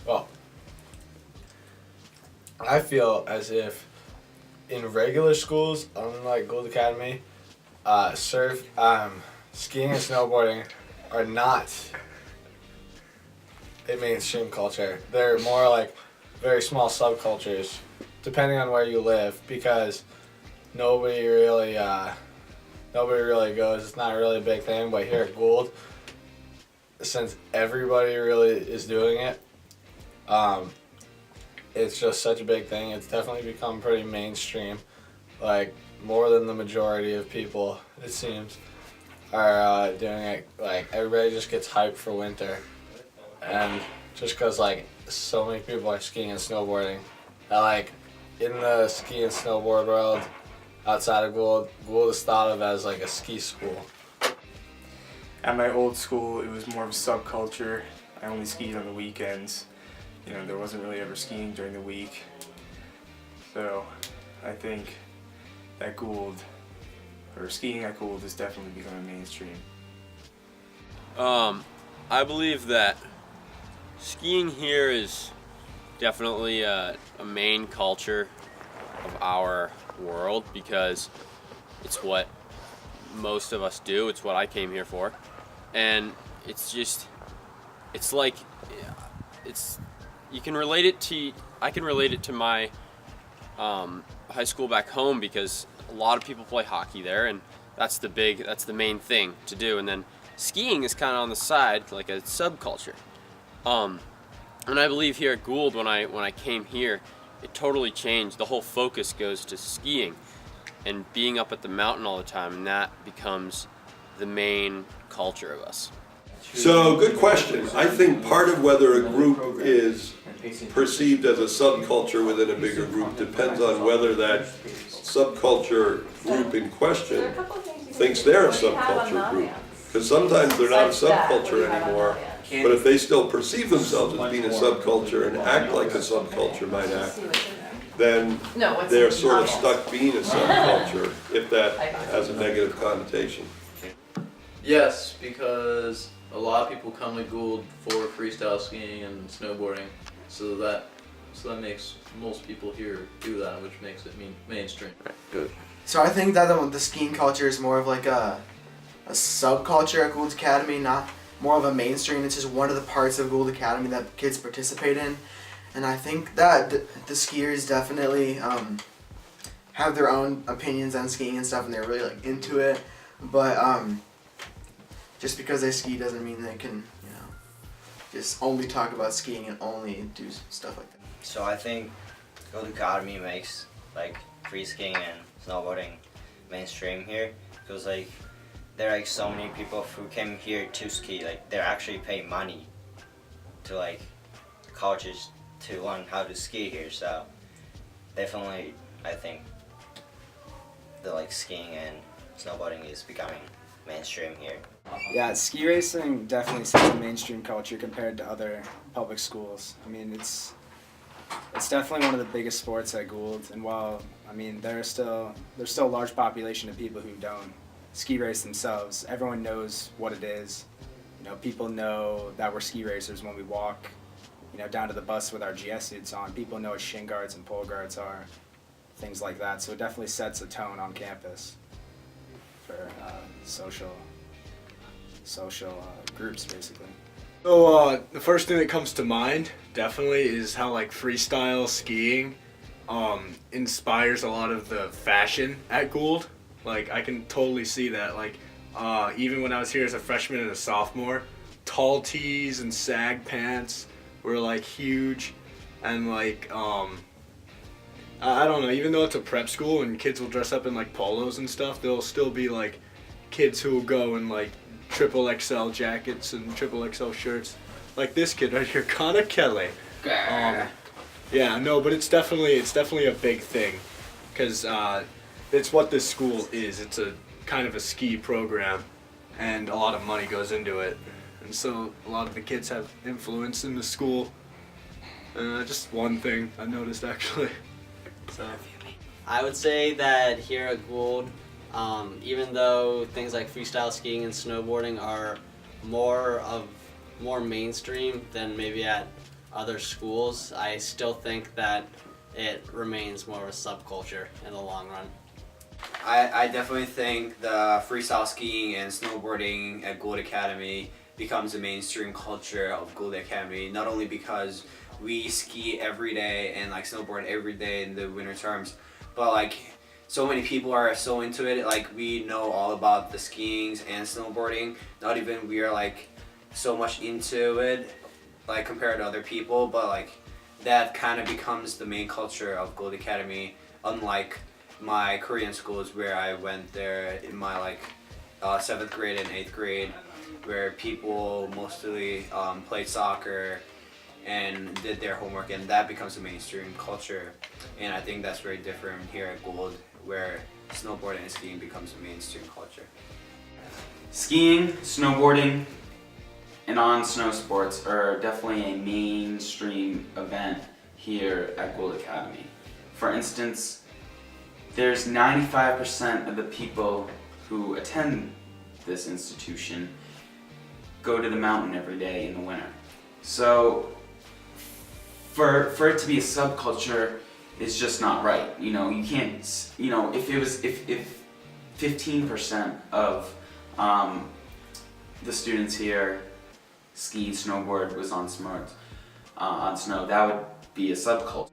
Well, I feel as if in regular schools, unlike Gould Academy, skiing and snowboarding are not a mainstream culture. They're more like very small subcultures, depending on where you live, because nobody really goes. It's not really a big thing. But here at Gould, since everybody really is doing it, it's just such a big thing. It's definitely become pretty mainstream, like more than the majority of people, it seems, are doing it. Like everybody just gets hyped for winter, and just because like so many people are skiing and snowboarding, that like in the ski and snowboard world, outside of Gould is thought of as like a ski school. At my old school, it was more of a subculture. I only skied on the weekends. You know, there wasn't really ever skiing during the week. So I think that skiing at Gould is definitely becoming mainstream. I believe that skiing here is definitely a main culture of our world because it's what most of us do. It's what I came here for. And you can relate it to, I can relate it to my high school back home because a lot of people play hockey there, and that's the main thing to do. And then skiing is kind of on the side, like a subculture. And I believe here at Gould, when I came here, it totally changed. The whole focus goes to skiing and being up at the mountain all the time, and that becomes the main culture of us. So, good question. I think part of whether a group is perceived as a subculture within a bigger group depends on whether that subculture group in question thinks they're a subculture group. Because sometimes they're not a subculture anymore, but if they still perceive themselves as being a subculture and act like a subculture might act, then they're sort of stuck being a subculture, if that has a negative connotation. Yes, because a lot of people come to Gould for freestyle skiing and snowboarding, so that makes most people here do that, which makes it mainstream. Good. So I think that the skiing culture is more of like a subculture at Gould Academy, not more of a mainstream. It's just one of the parts of Gould Academy that kids participate in. And I think that the skiers definitely have their own opinions on skiing and stuff, and they're really like into it. But just because they ski doesn't mean they can, just only talk about skiing and only do stuff like that. So I think Gould Academy makes like free skiing and snowboarding mainstream here because like there are like so many people who came here to ski. Like they're actually paying money to like colleges to learn how to ski here. So definitely I think the like skiing and snowboarding is becoming mainstream here. Yeah, ski racing definitely sets a mainstream culture compared to other public schools. I mean, it's definitely one of the biggest sports at Gould, and while there's still a large population of people who don't ski race themselves, everyone knows what it is. People know that we're ski racers when we walk, down to the bus with our GS suits on. People know what shin guards and pole guards are, things like that. So it definitely sets a tone on campus for social groups, basically. So the first thing that comes to mind definitely is how like freestyle skiing inspires a lot of the fashion at Gould. Like I can totally see that. Like even when I was here as a freshman and a sophomore, tall tees and sag pants were like huge, and like I don't know, even though it's a prep school and kids will dress up in like polos and stuff, there'll still be like kids who will go in like triple XL jackets and triple XL shirts, like this kid right here, Connor Kelly. Yeah, no, but it's definitely a big thing, because it's what this school is. It's a kind of a ski program, and a lot of money goes into it, and so a lot of the kids have influence in the school. Just one thing I noticed actually. So I would say that here at Gould, even though things like freestyle skiing and snowboarding are more mainstream than maybe at other schools, I still think that it remains more of a subculture in the long run. I definitely think the freestyle skiing and snowboarding at Gould Academy becomes a mainstream culture of Gould Academy, not only because we ski every day and like snowboard every day in the winter terms, but like so many people are so into it. Like we know all about the skiings and snowboarding. Not even we are like so much into it like compared to other people, but like that kind of becomes the main culture of Gould Academy, unlike my Korean schools where I went there in my like 7th grade and 8th grade, where people mostly played soccer and did their homework, and that becomes a mainstream culture. And I think that's very different here at Gould, where snowboarding and skiing becomes a mainstream culture. Skiing, snowboarding, and on-snow sports are definitely a mainstream event here at Gould Academy. For instance, there's 95% of the people who attend this institution go to the mountain every day in the winter. So for it to be a subculture is just not right. You know, you can't, you know, if 15% of the students here ski, snowboard was on snow, that would be a subculture.